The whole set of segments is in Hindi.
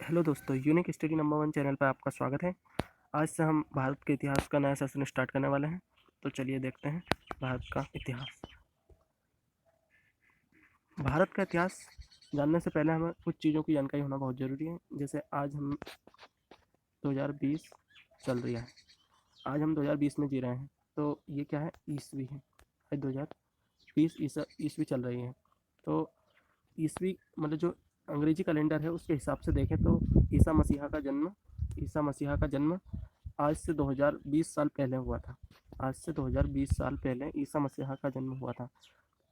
हेलो दोस्तों, यूनिक स्टडी नंबर 1 चैनल पर आपका स्वागत है। आज से हम भारत के इतिहास का नया सेशन स्टार्ट करने वाले हैं। तो चलिए देखते हैं भारत का इतिहास। भारत का इतिहास जानने से पहले हमें कुछ चीज़ों की जानकारी होना बहुत ज़रूरी है। जैसे आज हम 2020 चल रही है, आज हम 2020 में जी रहे हैं। तो ये क्या है? ईस्वी है। आज 2020 ईस्वी चल रही है। तो ईस्वी मतलब जो अंग्रेजी कैलेंडर है उसके हिसाब से देखें तो ईसा मसीहा का जन्म आज से 2020 साल पहले हुआ था। आज से 2020 साल पहले ईसा मसीहा का जन्म हुआ था।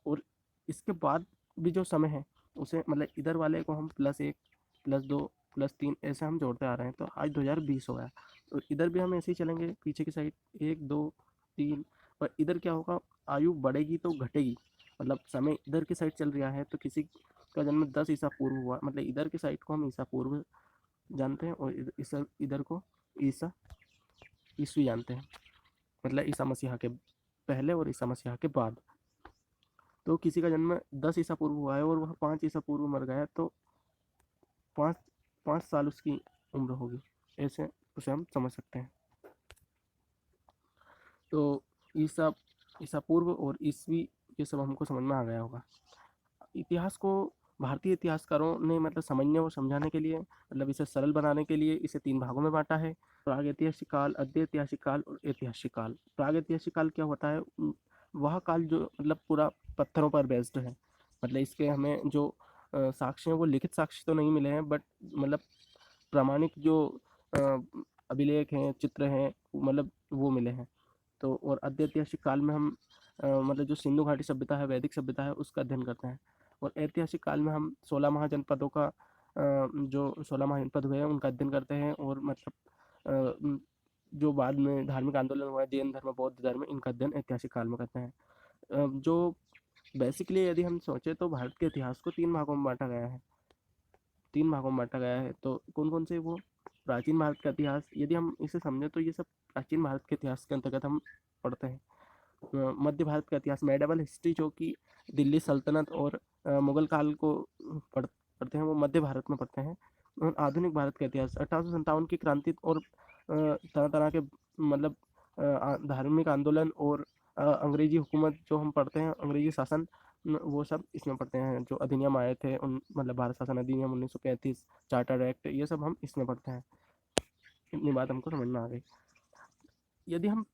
और इसके बाद भी जो समय है उसे मतलब इधर वाले को हम +1 +2 +3 ऐसे हम जोड़ते आ रहे हैं। तो आज 2020 हो गया। और इधर भी हम ऐसे ही चलेंगे पीछे की साइड 1 2 3। और इधर क्या होगा? आयु बढ़ेगी तो घटेगी। मतलब समय इधर की साइड चल रहा है तो किसी का जन्म 10 ईसा पूर्व हुआ, मतलब इधर की साइड को हम ईसा पूर्व जानते हैं और इधर को ईसा ईस्वी जानते हैं। मतलब ईसा मसीहा के पहले और ईसा मसीहा के बाद। तो किसी का जन्म 10 ईसा पूर्व हुआ है और वह 5 ईसा पूर्व मर गया है, तो 5 साल उसकी उम्र होगी। ऐसे उसे हम समझ सकते हैं। तो ईसा ईसा पूर्व और ईस्वी ये सब हमको समझ में आ गया होगा। इतिहास को भारतीय इतिहासकारों ने मतलब समझने और समझाने के लिए, मतलब इसे सरल बनाने के लिए इसे 3 भागों में बांटा है: प्रागैतिहासिक काल, अद्यैतिहासिक काल और ऐतिहासिक काल। प्रागैतिहासिक काल क्या होता है? वह काल जो मतलब पूरा पत्थरों पर बेस्ड है। मतलब इसके हमें जो साक्ष्य हैं वो लिखित साक्ष्य तो नहीं मिले हैं, बट मतलब प्रामाणिक जो अ, अभिलेख हैं, चित्र हैं, मतलब वो मिले हैं। तो और अद्यैतिहासिक काल में हम मतलब जो सिंधु घाटी सभ्यता है, वैदिक सभ्यता है, उसका अध्ययन करते हैं। और ऐतिहासिक काल में हम 16 महाजनपदों का जो 16 महाजनपद हुए हैं उनका अध्ययन करते हैं। और मतलब जो बाद में धार्मिक आंदोलन हुआ है, जैन धर्म, बौद्ध धर्म, इनका अध्ययन ऐतिहासिक काल में करते हैं। जो बेसिकली यदि हम सोचें तो भारत के इतिहास को 3 भागों में बांटा गया है। 3 भागों में बांटा गया है। तो कौन कौन से? वो प्राचीन भारत का इतिहास, यदि हम इसे समझें तो ये सब प्राचीन भारत के इतिहास के अंतर्गत हम पढ़ते हैं। मध्य भारत का इतिहास, मेडिवल हिस्ट्री, जो कि दिल्ली सल्तनत और मुगल काल को पढ़ते हैं, वो मध्य भारत में पढ़ते हैं। और आधुनिक भारत का इतिहास 1857 की क्रांति और तरह तरह के मतलब धार्मिक आंदोलन और अंग्रेजी हुकूमत जो हम पढ़ते हैं, अंग्रेजी शासन, वो सब इसमें पढ़ते हैं। जो अधिनियम आए थे उन मतलब भारत शासन अधिनियम 1935, चार्टर एक्ट, ये सब हम इसमें पढ़ते हैं। इतनी बात हमको समझ में आ गई। यदि हम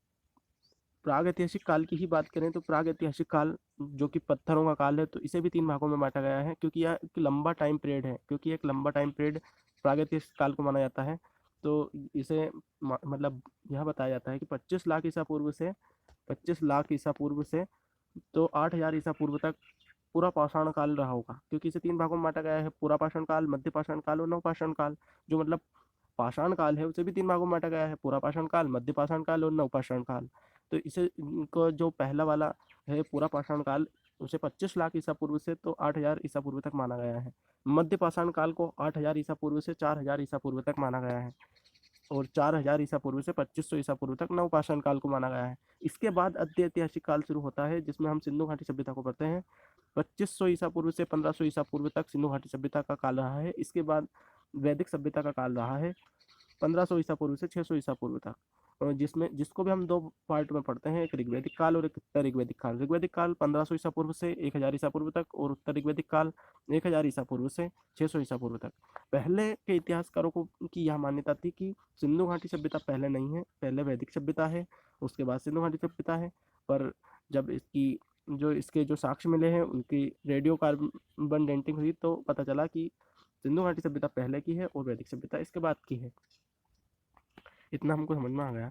प्राग ऐतिहासिक काल की ही बात करें तो प्राग ऐतिहासिक काल जो कि पत्थरों का काल है, तो इसे भी 3 भागों में बांटा गया है, क्योंकि यह एक लंबा टाइम पीरियड है। क्योंकि एक लंबा टाइम पीरियड प्राग ऐतिहासिक काल को माना जाता है। तो इसे मतलब यह बताया जाता है कि 25 लाख ईसा पूर्व से 25 लाख ईसा पूर्व से तो 8,000 ईसा पूर्व तक पूरा पाषाण काल रहा होगा। क्योंकि इसे 3 भागों में बांटा गया है: पूरा पाषाण काल, मध्य पाषाण काल और नवपाषाण काल। जो मतलब पाषाण काल है उसे भी 3 भागों में बांटा गया है: पूरा पाषाण काल, मध्य पाषाण काल और नवपाषाण काल। तो इसे इनको जो पहला वाला है पूरा पाषाण काल, उसे 25 लाख ईसा पूर्व से तो 8,000 ईसा पूर्व तक माना गया है। मध्य पाषाण काल को 8,000 ईसा पूर्व से 4,000 ईसा पूर्व तक माना गया है। और 4,000 ईसा पूर्व से 2500 ईसा पूर्व तक नवपाषाण काल को माना गया है। इसके बाद अद्य ऐतिहासिक काल शुरू होता है, जिसमें हम सिंधु घाटी सभ्यता को पढ़ते हैं। 2500 ईसा पूर्व से 1500 ईसा पूर्व तक सिंधु घाटी सभ्यता का काल रहा है। इसके बाद वैदिक सभ्यता का काल रहा है 1500 ईसा पूर्व से 600 ईसा पूर्व तक। और जिसको भी हम 2 पार्ट में पढ़ते हैं, एक ऋग्वैदिक काल और एक उत्तर ऋग्वैदिक काल। ऋग्वैदिक काल 1500 ईसा पूर्व से 1000 ईसा पूर्व तक, और उत्तर ऋग्वैदिक काल 1000 ईसा पूर्व से 600 ईसा पूर्व तक। पहले के इतिहासकारों को की यह मान्यता थी कि सिंधु घाटी सभ्यता पहले नहीं है, पहले वैदिक सभ्यता है, उसके बाद सिंधु घाटी सभ्यता है। पर जब इसके जो साक्ष्य मिले हैं, उनकी रेडियो कार्बन डेंटिंग हुई, तो पता चला कि सिंधु घाटी सभ्यता पहले की है और वैदिक सभ्यता इसके बाद की है। इतना हमको समझ में आ गया।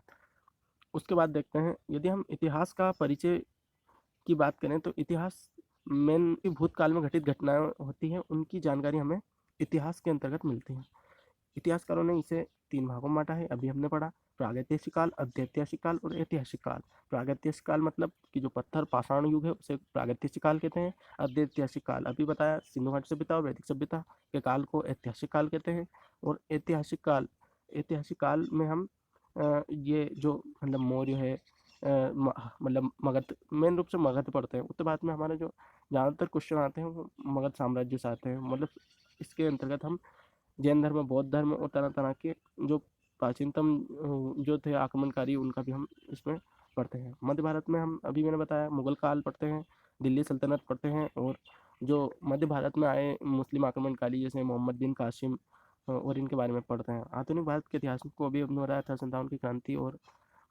उसके बाद देखते हैं, यदि हम इतिहास का परिचय की बात करें तो इतिहास मेन भूतकाल में घटित घटनाएं होती हैं, उनकी जानकारी हमें इतिहास के अंतर्गत मिलती है। इतिहासकारों ने इसे 3 भागों में बांटा है, अभी हमने पढ़ा: प्रागैतिहासिक काल, अद्यैतिहासिक काल और ऐतिहासिक काल। प्रागैतिहासिक काल मतलब कि जो पत्थर पाषाण युग है उसे प्रागैतिहासिक काल कहते हैं। अद्यैतिहासिक काल अभी बताया, सिंधु घाटी सभ्यता और वैदिक सभ्यता के काल को ऐतिहासिक काल कहते हैं। और ऐतिहासिक काल में हम ये जो मतलब मौर्य है, मतलब मगध, मेन रूप से मगध पढ़ते हैं। उत्तर भारत में हमारे जो ज़्यादातर क्वेश्चन आते हैं वो मगध साम्राज्य से आते हैं। मतलब इसके अंतर्गत हम जैन धर्म, बौद्ध धर्म और तरह तरह के जो प्राचीनतम जो थे आक्रमणकारी, उनका भी हम इसमें पढ़ते हैं। मध्य भारत में हम अभी मैंने बताया मुगल काल पढ़ते हैं, दिल्ली सल्तनत पढ़ते हैं, और जो मध्य भारत में आए मुस्लिम आक्रमणकारी जैसे मोहम्मद बिन कासिम और इनके बारे में पढ़ते हैं। आधुनिक भारत के इतिहास को अभी हमने बताया था 57 की क्रांति, और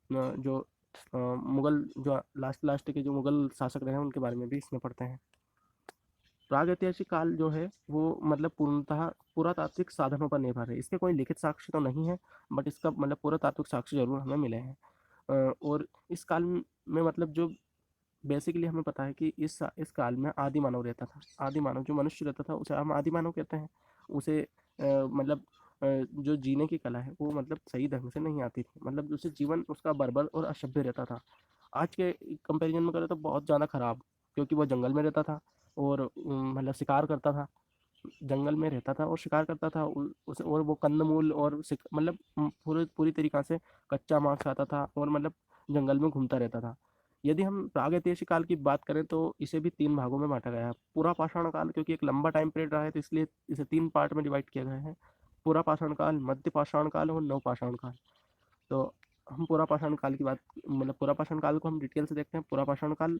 जो मुगल जो लास्ट के जो मुगल शासक रहे हैं उनके बारे में भी इसमें पढ़ते हैं। प्रागैतिहासिक काल जो है वो मतलब पूर्णतः पुरातात्विक साधनों पर निर्भर है। इसके कोई लिखित साक्ष्य तो नहीं है, बट इसका मतलब पुरातात्विक साक्ष्य जरूर हमें मिले हैं। और इस काल में मतलब जो बेसिकली हमें पता है कि इस काल में आदि मानव रहता था। आदि मानव जो मनुष्य रहता था उसे हम आदि मानव कहते हैं। उसे मतलब जो जीने की कला है वो मतलब सही ढंग से नहीं आती थी, मतलब उसे जीवन उसका बर्बर और असभ्य रहता था। आज के कंपैरिजन में करें तो बहुत ज़्यादा खराब, क्योंकि वो जंगल में रहता था और मतलब शिकार करता था, जंगल में रहता था और शिकार करता था। उसे और वो कंदमूल और मतलब पूरी पूरी तरीक़ा से कच्चा मांस खाता था और मतलब जंगल में घूमता रहता था। यदि हम प्रागैतिहासिक काल की बात करें तो इसे भी 3 भागों में बाँटा गया है। पूरा पाषाण काल, क्योंकि एक लंबा टाइम पीरियड रहा है तो इसलिए इसे 3 पार्ट में डिवाइड किया गया है। पूरा पाषाण काल, मध्य पाषाण काल और नवपाषाण काल। तो हम पूरा पाषाण काल की बात मतलब पूरा पाषाण काल को हम डिटेल से देखते हैं। पूरा पाषाण काल,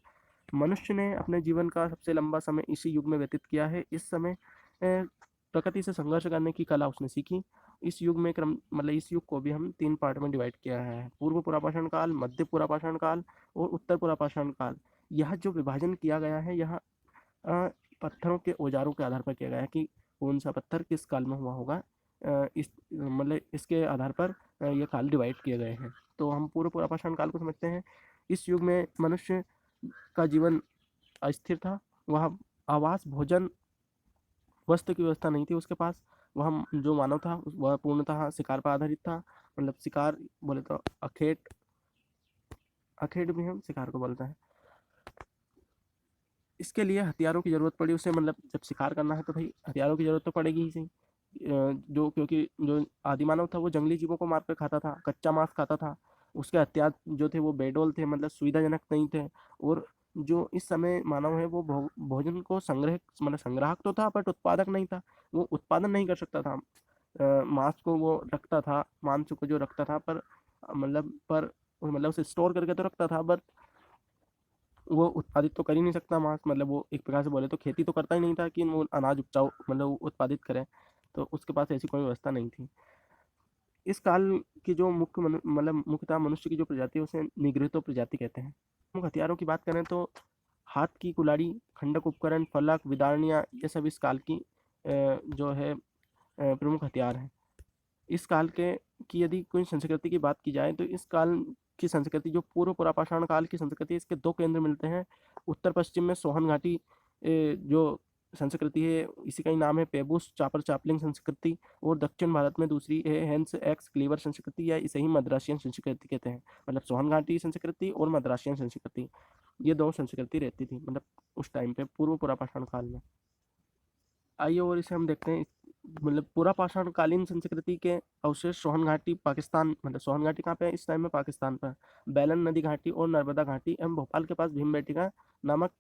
मनुष्य ने अपने जीवन का सबसे लंबा समय इसी युग में व्यतीत किया है। इस समय प्रकृति से संघर्ष करने की कला उसने सीखी। इस युग में क्रम मतलब इस युग को भी हम 3 पार्ट में डिवाइड किया है। पूर्व पुरापाषाण काल, मध्य पुरापाषाण काल और उत्तर पुरापाषाण काल। यह जो विभाजन किया गया है यह पत्थरों के औजारों के आधार पर किया गया है कि कौन सा पत्थर किस काल में हुआ होगा। इस मतलब इसके आधार पर ये काल डिवाइड किए गए हैं। तो हम पूर्व पुरापाषाण काल को समझते हैं। इस युग में मनुष्य का जीवन अस्थिर था। वह आवास, भोजन, वस्त्र की व्यवस्था नहीं थी उसके पास। वह जो मानव था वह पूर्णतः शिकार पर आधारित था। मतलब शिकार बोले तो अखेट, अखेट भी हम शिकार को बोलते हैं। इसके लिए हथियारों की ज़रूरत पड़ी उसे, मतलब जब शिकार करना है तो भाई हथियारों की ज़रूरत तो पड़ेगी ही सही। जो क्योंकि जो आदिमानव था वो जंगली जीवों को मार कर खाता था, कच्चा मांस खाता था। उसके हथियार जो थे वो बेडोल थे, मतलब सुविधाजनक नहीं थे। और जो इस समय मानव है वो भोजन को मतलब संग्राहक तो था बट उत्पादक नहीं था। वो उत्पादन नहीं कर सकता था। मांस को वो रखता था, मांस को जो रखता था पर उसे स्टोर करके तो रखता था, बट वो उत्पादित तो कर ही नहीं सकता मांस। मतलब वो एक प्रकार से बोले तो खेती तो करता ही नहीं था कि वो अनाज उपजाऊ मतलब वो उत्पादित करे। तो उसके पास ऐसी कोई व्यवस्था नहीं थी। इस काल की जो मतलब मुख्यतः मनुष्य की जो प्रजाति है उसे निगृहित प्रजाति कहते हैं। मुख्य हथियारों की बात करें तो हाथ की कुल्हाड़ी, खंडक उपकरण, फलक, विदारणियाँ, ये सब इस काल की जो है प्रमुख हथियार हैं। इस काल के की यदि कोई संस्कृति की बात की जाए तो इस काल की संस्कृति जो पूर्व पुरापाषाण काल की संस्कृति है, इसके 2 केंद्र मिलते हैं। उत्तर पश्चिम में सोहन घाटी जो संस्कृति है इसी का ही नाम है पेबुस चापर चापलिंग संस्कृति, और दक्षिण भारत में दूसरी है हेंस एक्स क्लीवर संस्कृति, या इसे ही मद्रासियन संस्कृति कहते हैं। मतलब सोहन घाटी संस्कृति और मद्रासियन संस्कृति, ये 2 संस्कृति रहती थी मतलब उस टाइम पे पूर्व पुरापाषाण काल में। आइए और इसे हम देखते हैं। मतलब पूरा पाषाणकालीन संस्कृति के अवशेष सोहन घाटी पाकिस्तान, मतलब सोहन घाटी कहाँ पे है इस टाइम में, पाकिस्तान पर। बैलन नदी घाटी और नर्मदा घाटी एवं भोपाल के पास भीमबेटका नामक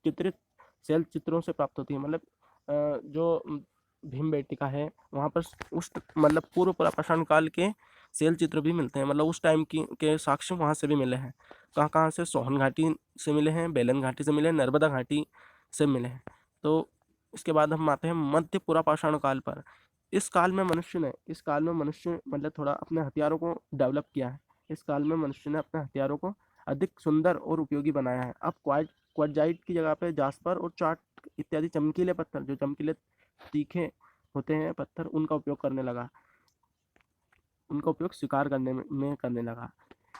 चित्रित शैल चित्रों से प्राप्त होती है। मतलब जो भीमबेटका है वहाँ पर उस मतलब पूर्व पाषाण काल के शैल चित्र भी मिलते हैं। मतलब उस टाइम की के साक्ष्य वहाँ से भी मिले हैं। कहाँ कहाँ से, सोहन घाटी से मिले हैं, बेलन घाटी से मिले हैं, नर्मदा घाटी से मिले हैं। तो इसके बाद हम आते हैं मध्य पुरापाषाण काल पर। इस काल में मनुष्य मतलब थोड़ा अपने हथियारों को डेवलप किया है। इस काल में मनुष्य ने अपने हथियारों को अधिक सुंदर और उपयोगी बनाया है। अब क्वार्टजाइट की जगह पे जास्पर और चार्ट इत्यादि चमकीले पत्थर, जो चमकीले तीखे होते हैं पत्थर, उनका उपयोग शिकार में करने लगा।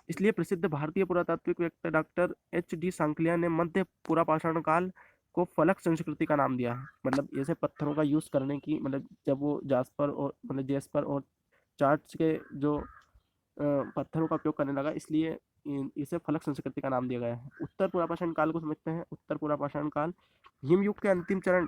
इसलिए प्रसिद्ध भारतीय पुरातात्विक व्यक्ति डॉक्टर H.D. सांकलिया ने मध्य पुरापाषाण काल को फलक संस्कृति का नाम दिया है। मतलब ऐसे पत्थरों का यूज़ करने की, मतलब जब वो जास्पर और मतलब जेस्पर और चार्ट्स के जो पत्थरों का उपयोग करने लगा, इसलिए इसे फलक संस्कृति का नाम दिया गया है। उत्तर पुरापाषाण काल को समझते हैं। उत्तर पुरापाषाण काल, हिमयुग के अंतिम चरण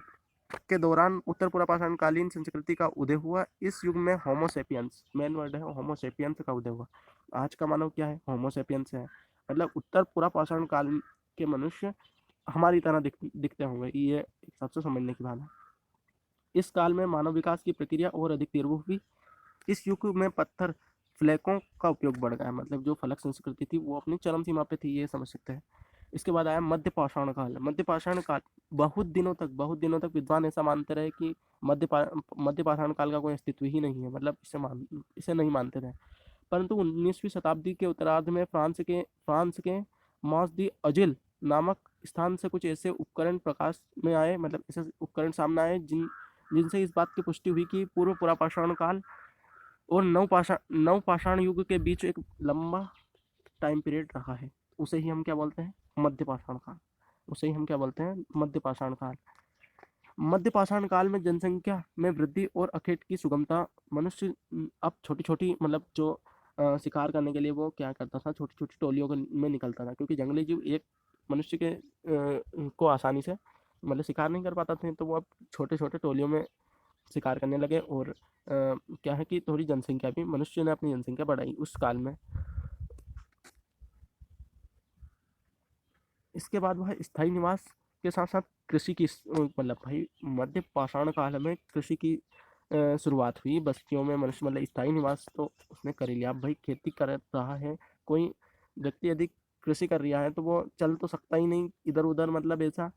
के दौरान उत्तर पुरापाषाण कालीन संस्कृति का उदय हुआ। इस युग में होमोसेपियंस, मेन वर्ड है होमोसेपियंस का उदय हुआ। आज का मानव क्या है, होमोसेपियंस है। मतलब उत्तर पुरापाषाण काल के मनुष्य हमारी तरह दिखते होंगे, ये सबसे समझने की बात है। इस काल में मानव विकास की प्रक्रिया और अधिक तीव्र हुई। इस युग में पत्थर फलकों का उपयोग बढ़ गया, मतलब जो फलक संस्कृति थी वो अपनी चरम सीमा पे थी, ये समझ सकते हैं। इसके बाद आया मध्य पाषाण काल। मध्य पाषाण काल बहुत दिनों तक विद्वान ऐसा मानते रहे कि मध्य पाषाण काल का कोई अस्तित्व ही नहीं है, मतलब इसे नहीं मानते थे। परंतु 19वीं शताब्दी के उत्तरार्ध में फ्रांस के मॉस दी अजिल नामक स्थान से कुछ ऐसे उपकरण प्रकाश में आए, मतलब ऐसे उपकरण सामने आए जिनसे इस बात की पुष्टि हुई कि पूर्व पुरापाषाण काल और नवपाषाण युग के बीच एक लंबा टाइम पीरियड रहा है। उसे ही हम क्या बोलते हैं? मध्य पाषाण काल। उसे ही हम क्या बोलते हैं? मध्य पाषाण काल। मध्य पाषाण काल में जनसंख्या में वृद्धि और अखेट की सुगमता। मनुष्य अब छोटी छोटी, मतलब जो शिकार करने के लिए वो क्या करता था, छोटी छोटी टोलियों में निकलता था, क्योंकि जंगली जीव एक मनुष्य के को आसानी से मतलब शिकार नहीं कर पाता थे, तो वो अब छोटे छोटे टोलियों में शिकार करने लगे। और क्या है कि थोड़ी जनसंख्या भी, मनुष्य ने अपनी जनसंख्या बढ़ाई उस काल में। इसके बाद वह स्थायी निवास के साथ साथ कृषि की मतलब भाई मध्य पाषाण काल में कृषि की शुरुआत हुई बस्तियों में। मनुष्य मतलब स्थायी निवास तो उसने कर ही लिया। अब भाई खेती कर रहा है कोई व्यक्ति, यदि कृषि कर रहा है तो वो चल तो सकता ही नहीं इधर उधर, मतलब ऐसा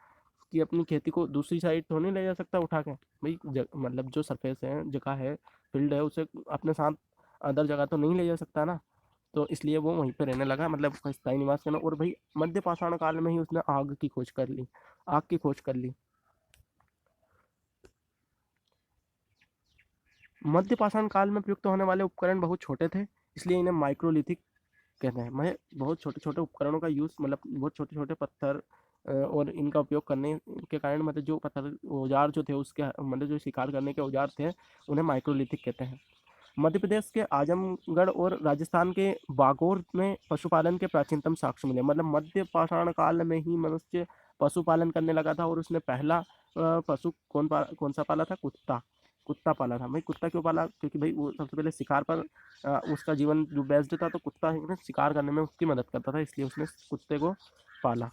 कि अपनी खेती को दूसरी साइड तो नहीं ले जा सकता उठा के भाई। मतलब जो सरफेस है, जगह है, फील्ड है, उसे अपने साथ अदर जगह तो नहीं ले जा सकता ना। तो इसलिए वो वहीं पे रहने लगा, मतलब उसका स्थायी निवास करना। और भाई मध्य पाषाण काल में ही उसने आग की खोज कर ली। आग की खोज कर ली। मध्य पाषाण काल में प्रयुक्त होने वाले उपकरण बहुत छोटे थे, इसलिए इन्हें माइक्रोलिथिक कहते हैं। मैं बहुत छोटे छोटे उपकरणों का यूज़, मतलब बहुत छोटे छोटे पत्थर और इनका उपयोग करने के कारण, मतलब जो पत्थर औजार जो थे उसके, मतलब जो शिकार करने के औजार थे, उन्हें माइक्रोलिथिक कहते हैं। मध्य प्रदेश के आजमगढ़ और राजस्थान के बागौर में पशुपालन के प्राचीनतम साक्ष्य मिले। मतलब मध्य पाषाण काल में ही मनुष्य पशुपालन करने लगा था। और उसने पहला पशु कौन सा पाला था? कुत्ता। कुत्ता पाला था भाई। कुत्ता क्यों पाला? क्योंकि भाई वो सबसे पहले शिकार पर उसका जीवन जो बेस्ड था, तो कुत्ता ही ना शिकार करने में उसकी मदद करता था, इसलिए उसने कुत्ते को पाला।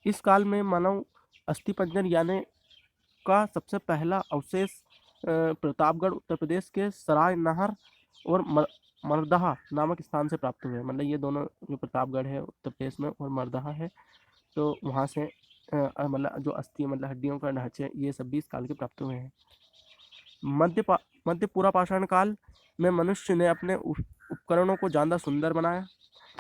इस काल में मानव अस्थिपंजर यानी का सबसे पहला अवशेष प्रतापगढ़ उत्तर प्रदेश के सराय नहर और मरदहा नामक स्थान से प्राप्त हुए। मतलब ये दोनों, जो प्रतापगढ़ है उत्तर प्रदेश में और मरदहा है, तो वहाँ से मतलब जो अस्थि, मतलब हड्डियों का ढांचे, ये सब भी इस काल के प्राप्त हुए हैं। मध्य पूरा पाषाण काल में मनुष्य ने अपने उपकरणों को ज़्यादा सुंदर बनाया।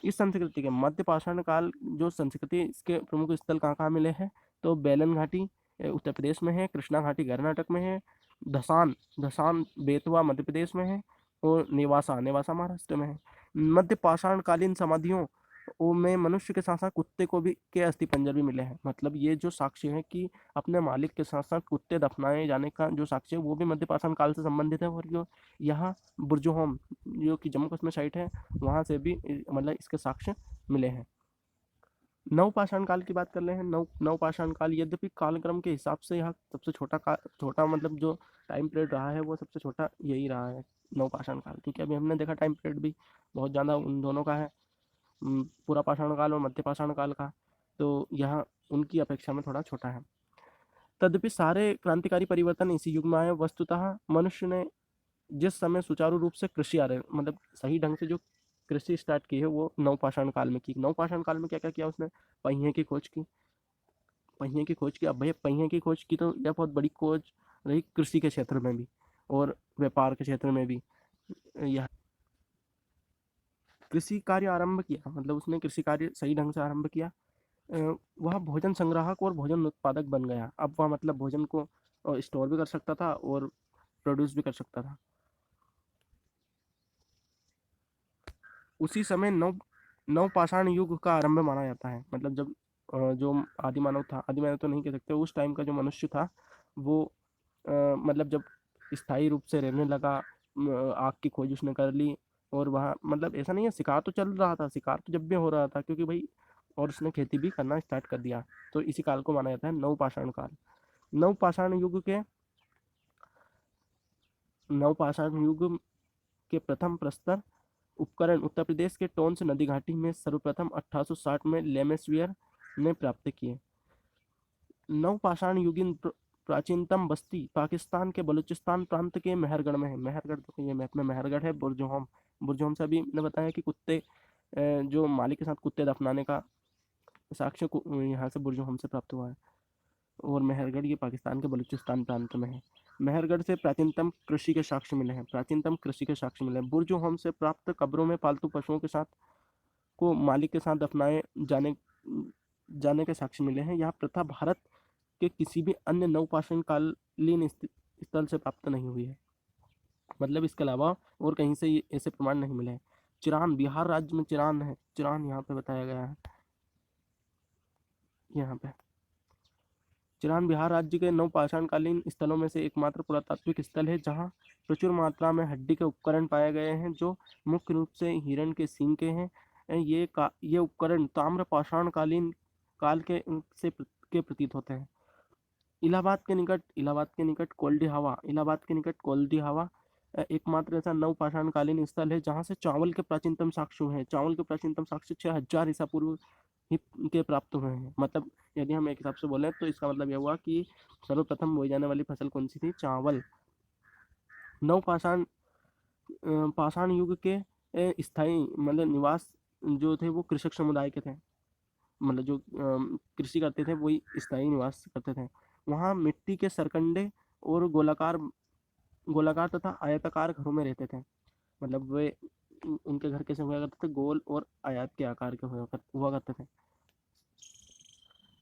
इस संस्कृति के मध्य पाषाण काल जो संस्कृति, इसके प्रमुख स्थल कहाँ कहाँ मिले हैं? तो बेलन घाटी उत्तर प्रदेश में है, कृष्णा घाटी कर्नाटक में है, धसान धसान बेतवा मध्य प्रदेश में है, और नेवासा नेवासा महाराष्ट्र में है। मध्य पाषाण कालीन समाधियों में मनुष्य के साथ साथ कुत्ते को भी के अस्थि पंजर भी मिले हैं। मतलब ये जो साक्ष्य है कि अपने मालिक के साथ साथ कुत्ते दफनाए जाने का जो साक्ष्य है, वो भी मध्य पाषाण काल से संबंधित है। और जो यहाँ बुर्जुहोम, जो कि जम्मू कश्मीर साइट है, वहाँ से भी मतलब इसके साक्ष्य मिले हैं। नवपाषाण काल की बात कर रहे हैं। नवपाषाण काल यद्यपि कालक्रम के हिसाब से यहाँ सबसे छोटा मतलब जो टाइम पीरियड रहा है, वो सबसे छोटा यही रहा है, नवपाषाण काल। क्योंकि अभी हमने देखा टाइम पीरियड भी बहुत ज़्यादा उन दोनों का है, पूरा पाषाण काल और मध्य पाषाण काल का। तो यह उनकी अपेक्षा में थोड़ा छोटा है। तद्यपि सारे क्रांतिकारी परिवर्तन इसी युग में आए। वस्तुतः मनुष्य ने जिस समय सुचारू रूप से कृषि आ रहे, मतलब सही ढंग से जो कृषि स्टार्ट की है, वो नवपाषाण काल में की। नवपाषाण काल में क्या क्या किया उसने? पहिए की खोज की। पहिए की खोज की। अब भैया पहिए की खोज की तो यह बहुत बड़ी खोज रही कृषि के क्षेत्र में भी और व्यापार के क्षेत्र में भी। यह कृषि कार्य आरंभ किया, मतलब उसने कृषि कार्य सही ढंग से आरंभ किया। वह भोजन संग्राहक और भोजन उत्पादक बन गया। अब वह मतलब भोजन को स्टोर भी कर सकता था और प्रोड्यूस भी कर सकता था। उसी समय नवपाषाण युग का आरंभ माना जाता है। मतलब जब जो आदि मानव था, आदि मानव तो नहीं कह सकते, उस टाइम का जो मनुष्य था वो मतलब जब स्थायी रूप से रहने लगा, आग की खोज उसने कर ली। और वहाँ मतलब ऐसा नहीं है, शिकार तो चल रहा था, शिकार तो जब भी हो रहा था, क्योंकि भाई और उसने खेती भी करना स्टार्ट कर दिया। तो इसी काल को माना जाता है नवपाषाण काल। नवपाषाण युग के नवपाषाण युग के प्रथम प्रस्तर उपकरण उत्तर प्रदेश के टोंस नदी घाटी में सर्वप्रथम 1860 में लेमेस्वियर ने प्राप्त किए। नवपाषाण युगीन प्राचीनतम बस्ती पाकिस्तान के बलूचिस्तान प्रांत के मेहरगढ़ में है। मेहरगढ़ देखो ये मैप में मेहरगढ़ है। बुरजोहम, बुरजोहम से अभी मैंने बताया कि कुत्ते जो मालिक के साथ कुत्ते दफनाने का साक्ष्य यहाँ से बुरजोहम से प्राप्त हुआ है। और मेहरगढ़ ये पाकिस्तान के बलूचिस्तान प्रांत में है। मेहरगढ़ से प्राचीनतम कृषि के साक्ष्य मिले हैं। प्राचीनतम कृषि के साक्ष्य मिले हैं। बुरजोहम से प्राप्त कब्रों में पालतू पशुओं के साथ को मालिक के साथ दफनाए जाने जाने के साक्ष्य मिले हैं। यह प्रथा भारत के किसी भी अन्य नवपाषाण कालीन स्थल से प्राप्त नहीं हुई है। मतलब इसके अलावा और कहीं से ऐसे प्रमाण नहीं मिले हैं। चिरान, बिहार राज्य में चिरान है। चिरान यहाँ पे बताया गया है, यहाँ पे चिरान बिहार राज्य के नवपाषाणकालीन स्थलों में से एकमात्र पुरातात्विक स्थल है जहाँ प्रचुर मात्रा में हड्डी के उपकरण पाए गए हैं जो मुख्य रूप से हिरण के सींग के हैं। ये उपकरण ताम्र पाषाणकालीन काल के प्रतीत होते हैं। इलाहाबाद के निकट कोल्डी हवा एकमात्र ऐसा नवपाषाणकालीन स्थल है जहाँ से चावल के प्राचीनतम साक्ष्य हैं। चावल के प्राचीनतम साक्ष्य 6000 ईसा पूर्व के प्राप्त हुए हैं। मतलब यदि हम एक हिसाब से बोलें तो इसका मतलब यह हुआ कि सर्वप्रथम बोई जाने वाली फसल कौन सी थी? चावल। नवपाषाण पाषाण युग के स्थायी मतलब निवास जो थे वो कृषक समुदाय के थे। मतलब जो कृषि करते थे वही स्थायी निवास करते थे। वहाँ मिट्टी के सरकंडे और गोलाकार तथा आयताकार घरों में रहते थे। मतलब वे उनके घर कैसे हुआ करते थे? गोल और आयत के आकार के हुआ करते थे।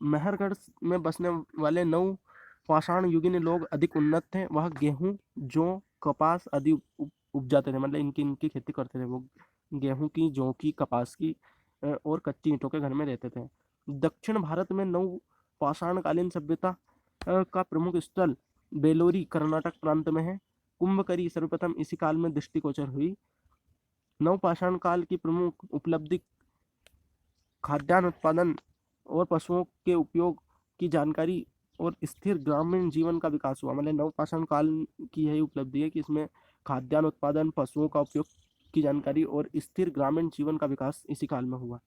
मेहरगढ़ में बसने वाले नव पाषाण युगीन लोग अधिक उन्नत थे। वह गेहूं, जौ, कपास आदि उपजाते थे। मतलब इनकी खेती करते थे। वो गेहूं की, जौ की, कपास की और कच्ची ईंटों के घर में रहते थे। दक्षिण भारत में नव पाषाणकालीन सभ्यता का प्रमुख स्थल बेलोरी कर्नाटक प्रांत में है। कुंभकरी सर्वप्रथम इसी काल में दृष्टिगोचर हुई। नवपाषाण काल की प्रमुख उपलब्धि खाद्यान्न उत्पादन और पशुओं के उपयोग की जानकारी और स्थिर ग्रामीण जीवन का विकास हुआ। मतलब नवपाषाण काल की यही उपलब्धि है कि इसमें खाद्यान्न उत्पादन, पशुओं का उपयोग की जानकारी और स्थिर ग्रामीण जीवन का विकास इसी काल में हुआ।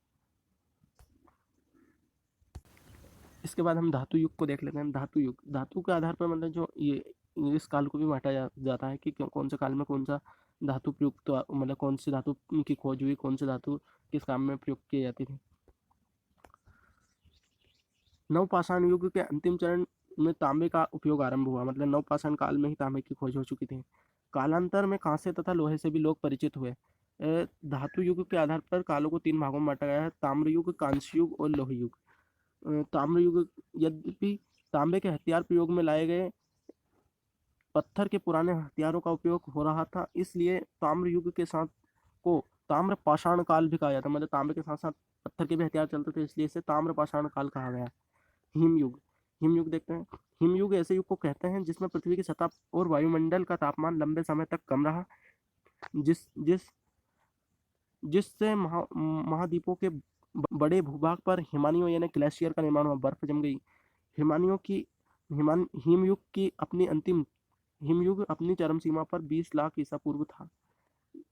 इसके बाद हम धातु युग को देख लेते हैं। धातु युग, धातु के आधार पर मतलब जो ये इस काल को भी बांटा जाता है कि कौन से काल में कौन सा धातु प्रयुक्त, मतलब कौन सी धातु की खोज हुई, कौन से धातु किस काम में प्रयोग की जाती थी। नवपाषाण युग के अंतिम चरण में तांबे का उपयोग आरंभ हुआ। मतलब नवपाषाण काल में ही तांबे की खोज हो चुकी थी। कालांतर में कांसे तथा लोहे से भी लोग परिचित हुए। धातु युग के आधार पर कालों को 3 भागों में बांटा गया है: ताम्र युग, कांस्य युग और लोह युग। ताम्र युग, यद्यपि तांबे के हथियार प्रयोग में लाए गए, पत्थर के पुराने हथियारों का उपयोग हो रहा था, इसलिए ताम्र युग के साथ को ताम्र पाषाण काल भी कहा जाता है। मतलब तांबे के साथ साथ पत्थर के भी हथियार चलते थे, इसलिए इसे ताम्र पाषाण काल कहा गया। हिमयुग, हिमयुग देखते हैं। हिमयुग ऐसे युग को कहते हैं जिसमें पृथ्वी की सतह और वायुमंडल का तापमान लंबे समय तक कम रहा, जिस जिस जिससे महाद्वीपों के बड़े भूभाग पर हिमानियों यानी ग्लेशियर का निर्माण हुआ, बर्फ जम गई। हिमानियों की हिमयुग की हिमयुग अपनी चरम सीमा पर 20 लाख ईसा पूर्व था।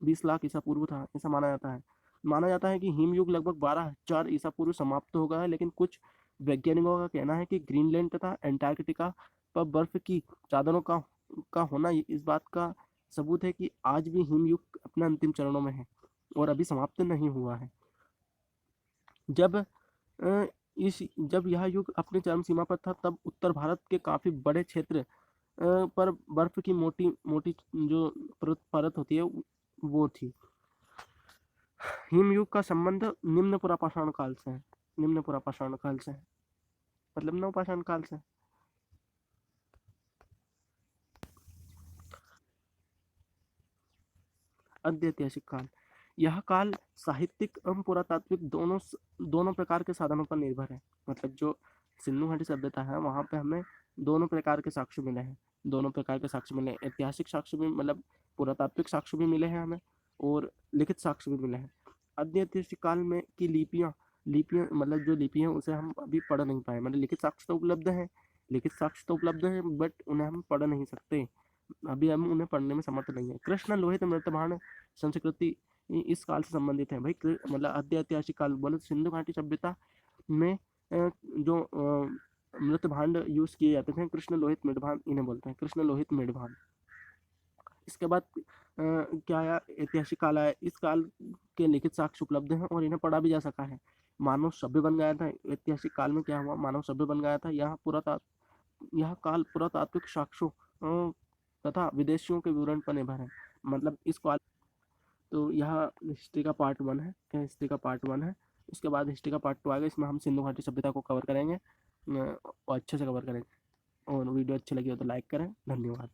20 लाख ईसा पूर्व था, ऐसा माना जाता है कि हिमयुग लगभग 12,000 ईसा पूर्व समाप्त हो गया है। लेकिन कुछ वैज्ञानिकों का कहना है कि ग्रीनलैंड तथा एंटार्कटिका पर बर्फ की चादरों का होना इस बात का सबूत है कि आज भी हिमयुग अपने अंतिम चरणों में है और अभी समाप्त नहीं हुआ है। जब यह युग अपनी चरम सीमा पर था, तब उत्तर भारत के काफी बड़े क्षेत्र पर बर्फ की मोटी मोटी जो परत होती है वो थी। हिमयुग का संबंध निम्न पुरापाषाण काल से है। निम्न पुरापाषाण काल से है मतलब नवपाषाण काल से। अद्यैतिहासिक काल, यह काल साहित्यिक एवं पुरातात्विक दोनों प्रकार के साधनों पर निर्भर है। मतलब जो सिंधु घाटी सभ्यता है वहाँ पे हमें दोनों प्रकार के साक्ष्य मिले हैं। ऐतिहासिक साक्ष्य भी, मतलब पुरातात्विक साक्ष्य भी मिले हैं हमें और लिखित साक्ष्य भी मिले हैं। अद्यैतिहासिक काल में की लिपियाँ मतलब जो लिपि है उसे हम अभी पढ़ नहीं पाए। मतलब लिखित साक्ष्य तो उपलब्ध है बट उन्हें हम पढ़ नहीं सकते, अभी हम उन्हें पढ़ने में समर्थ नहीं है। कृष्ण लोहित मृतबाण संस्कृति इस काल से संबंधित है। भाई मतलब अद्यैतिहासिक काल बोले सिंधु घाटी सभ्यता में जो मृत भांड यूज़ किए जाते थे। कृष्ण लोहित मृत भांड इन्हें बोलते हैं, कृष्ण लोहित मृत भांड। इसके बाद क्या आया, ऐतिहासिक काल आया। इस काल के लिखित साक्ष्य उपलब्ध हैं और इन्हें पढ़ा भी जा सका है। मानव सभ्य बन गया था। ऐतिहासिक काल में क्या हुआ, मानव सभ्य बन गया था। यह काल पुरातात्विक साक्ष्यों तथा विदेशियों के विवरण पर निर्भर है। मतलब इस काल, तो यह हिस्ट्री का पार्ट 1 है, क्या हिस्ट्री का पार्ट 1 है। इसके बाद हिस्ट्री का पार्ट 2 आएगा, इसमें हम सिंधु घाटी सभ्यता को कवर करेंगे और अच्छे से कवर करेंगे। और वीडियो अच्छी लगी हो तो लाइक करें। धन्यवाद।